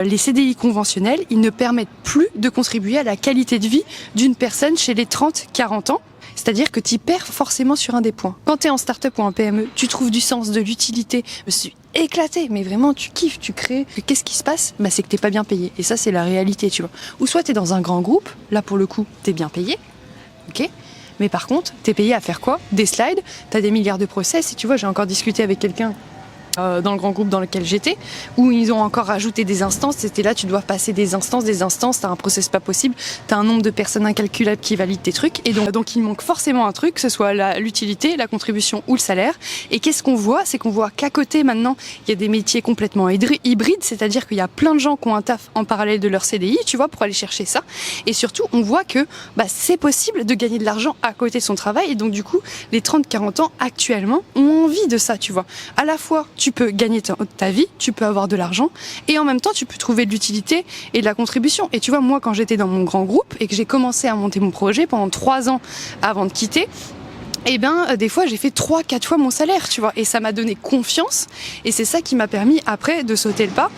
Les CDI conventionnels, ils ne permettent plus de contribuer à la qualité de vie d'une personne chez les 30-40 ans. C'est-à-dire que tu perds forcément sur un des points. Quand tu es en start-up ou en PME, tu trouves du sens, de l'utilité. Je me suis éclatée, mais vraiment tu kiffes, tu crées. Qu'est-ce qui se passe? C'est que t'es pas bien payé. Et ça, c'est la réalité, tu vois. Ou soit tu es dans un grand groupe, là pour le coup, tu es bien payé. Ok. Mais par contre, tu es payé à faire quoi? Des slides, tu as des milliards de process. Et tu vois, j'ai encore discuté avec quelqu'un dans le grand groupe dans lequel j'étais, où ils ont encore rajouté des instances. C'était là, tu dois passer des instances, t'as un process pas possible, t'as un nombre de personnes incalculable qui valident tes trucs, et donc il manque forcément un truc, que ce soit l'utilité, la contribution ou le salaire. Et qu'est-ce qu'on voit? C'est qu'on voit qu'à côté maintenant, il y a des métiers complètement hybrides, c'est-à-dire qu'il y a plein de gens qui ont un taf en parallèle de leur CDI, tu vois, pour aller chercher ça. Et surtout, on voit que c'est possible de gagner de l'argent à côté de son travail, et donc du coup, les 30-40 ans actuellement ont envie de ça, tu vois. À la fois, tu peux gagner ta vie, tu peux avoir de l'argent, et en même temps tu peux trouver de l'utilité et de la contribution. Et tu vois, moi quand j'étais dans mon grand groupe et que j'ai commencé à monter mon projet pendant 3 ans avant de quitter, des fois j'ai fait 3-4 fois mon salaire, tu vois, et ça m'a donné confiance, et c'est ça qui m'a permis après de sauter le pas.